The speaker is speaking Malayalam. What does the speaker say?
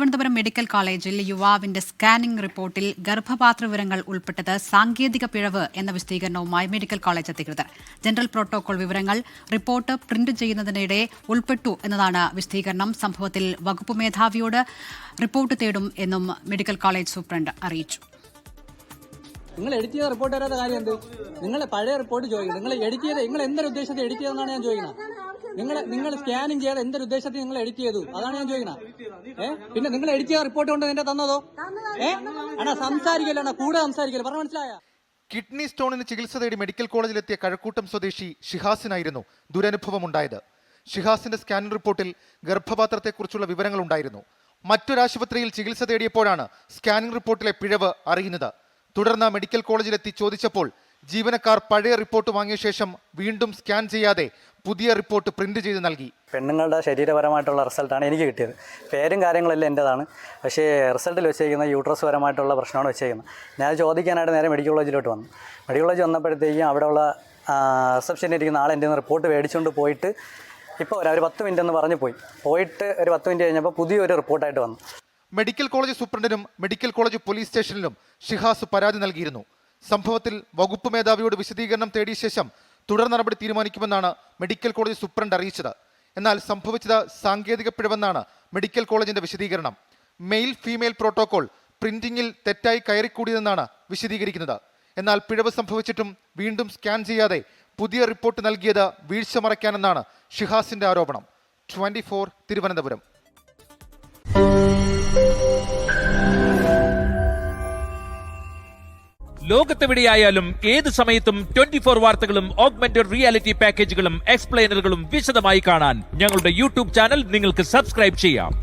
തിരുവനന്തപുരം മെഡിക്കൽ കോളേജിൽ യുവാവിന്റെ സ്കാനിംഗ് റിപ്പോർട്ടിൽ ഗർഭപാത്ര വിവരങ്ങൾ ഉൾപ്പെട്ടത് സാങ്കേതിക പിഴവ് എന്ന വിശദീകരണവുമായി മെഡിക്കൽ കോളേജ് അധികൃതർ. ജനറൽ പ്രോട്ടോകോൾ വിവരങ്ങൾ റിപ്പോർട്ട് പ്രിന്റ് ചെയ്യുന്നതിനിടെ ഉൾപ്പെട്ടു എന്നതാണ് വിശദീകരണം. സംഭവത്തിൽ വകുപ്പ് മേധാവിയോട് റിപ്പോർട്ട് തേടും എന്നും മെഡിക്കൽ കോളേജ് സൂപ്രണ്ട് അറിയിച്ചു. നിങ്ങൾ എഡിറ്റ് ചെയ്ത റിപ്പോർട്ട് തരാത്ത കാര്യം എന്ത്? നിങ്ങൾ പഴയ റിപ്പോർട്ട് ചോദിക്കും. നിങ്ങൾ എഡിറ്റ് ചെയ്ത് നിങ്ങൾ എന്തൊരു ഉദ്ദേശത്തിൽ എഡിറ്റ് ചെയ്തെന്നാണ് ഞാൻ ചോദിക്കുന്നത്. നിങ്ങൾ സ്കാനിങ് ചെയ്ത് എന്തൊരു ഉദ്ദേശത്തിൽ നിങ്ങൾ എഡിറ്റ് ചെയ്തു അതാണ് ഞാൻ ചോദിക്കുന്നത്. പിന്നെ നിങ്ങൾ എഡിറ്റ് ചെയ്ത റിപ്പോർട്ട് കൊണ്ട് എന്നെ തന്നതോ? അണ്ണാ സംസാരിക്കല്ലോ, കൂടെ സംസാരിക്കല്ലോ, പറഞ്ഞ മനസ്സിലായ? കിഡ്നി സ്റ്റോണിന് ചികിത്സ തേടി മെഡിക്കൽ കോളേജിലെത്തിയ കഴക്കൂട്ടം സ്വദേശി ഷിഹാസിനായിരുന്നു ദുരനുഭവമുണ്ടായത്. ഷിഹാസിന്റെ സ്കാനിംഗ് റിപ്പോർട്ടിൽ ഗർഭപാത്രത്തെക്കുറിച്ചുള്ള വിവരങ്ങൾ ഉണ്ടായിരുന്നു. മറ്റൊരാശുപത്രിയിൽ ചികിത്സ തേടിയപ്പോഴാണ് സ്കാനിംഗ് റിപ്പോർട്ടിലെ പിഴവ് അറിയുന്നത്. തുടർന്ന് മെഡിക്കൽ കോളേജിലെത്തി ചോദിച്ചപ്പോൾ ജീവനക്കാർ പഴയ റിപ്പോർട്ട് വാങ്ങിയ ശേഷം വീണ്ടും സ്കാൻ ചെയ്യാതെ പുതിയ റിപ്പോർട്ട് പ്രിന്റ് ചെയ്ത് നൽകി. പെണ്ണുങ്ങളുടെ ശരീരപരമായിട്ടുള്ള റിസൾട്ടാണ് എനിക്ക് കിട്ടിയത്. പേരും കാര്യങ്ങളെല്ലാം എൻ്റെതാണ്. പക്ഷേ റിസൾട്ടിൽ വെച്ചേക്കുന്ന യൂട്രസ് പരമായിട്ടുള്ള പ്രശ്നമാണ് വെച്ചേക്കുന്നത്. ഞാൻ ചോദിക്കാനായിട്ട് നേരെ മെഡിക്കൽ കോളേജിലോട്ട് വന്നു. മെഡിക്കൽ കോളേജ് വന്നപ്പോഴത്തേക്കും അവിടെയുള്ള റിസപ്ഷനിൽ ഇരിക്കുന്ന ആൾ എൻ്റെ റിപ്പോർട്ട് മേടിച്ചുകൊണ്ട് പോയിട്ട് ഇപ്പോൾ ഒരു 10 മിനിറ്റ് എന്ന് പറഞ്ഞ് പോയിട്ട് ഒരു 10 മിനിറ്റ് കഴിഞ്ഞപ്പോൾ പുതിയൊരു റിപ്പോർട്ടായിട്ട് വന്നു. മെഡിക്കൽ കോളേജ് സൂപ്രണ്ടിനും മെഡിക്കൽ കോളേജ് പോലീസ് സ്റ്റേഷനിലും ഷിഹാസ് പരാതി നൽകിയിരുന്നു. സംഭവത്തിൽ വകുപ്പ് മേധാവിയോട് വിശദീകരണം തേടിയ ശേഷം തുടർ നടപടി തീരുമാനിക്കുമെന്നാണ് മെഡിക്കൽ കോളേജ് സൂപ്രണ്ട് അറിയിച്ചത്. എന്നാൽ സംഭവിച്ചത് സാങ്കേതിക പിഴവെന്നാണ് മെഡിക്കൽ കോളേജിന്റെ വിശദീകരണം. മെയിൽ ഫീമെയിൽ പ്രോട്ടോകോൾ പ്രിന്റിംഗിൽ തെറ്റായി കയറിക്കൂടിയതെന്നാണ് വിശദീകരിക്കുന്നത്. എന്നാൽ പിഴവ് സംഭവിച്ചിട്ടും വീണ്ടും സ്കാൻ ചെയ്യാതെ പുതിയ റിപ്പോർട്ട് നൽകിയത് വീഴ്ച മറയ്ക്കാനെന്നാണ് ഷിഹാസിന്റെ ആരോപണം. 24 തിരുവനന്തപുരം. ലോകത്തെവിടെയായാലും ഏത് സമയത്തും 24 വാർത്തകളും ഓഗ്മെന്റഡ് റിയാലിറ്റി പാക്കേജുകളും എക്സ്പ്ലെയിനറുകളും വിശദമായി കാണാൻ ഞങ്ങളുടെ യൂട്യൂബ് ചാനൽ നിങ്ങൾക്ക് സബ്സ്ക്രൈബ് ചെയ്യാം.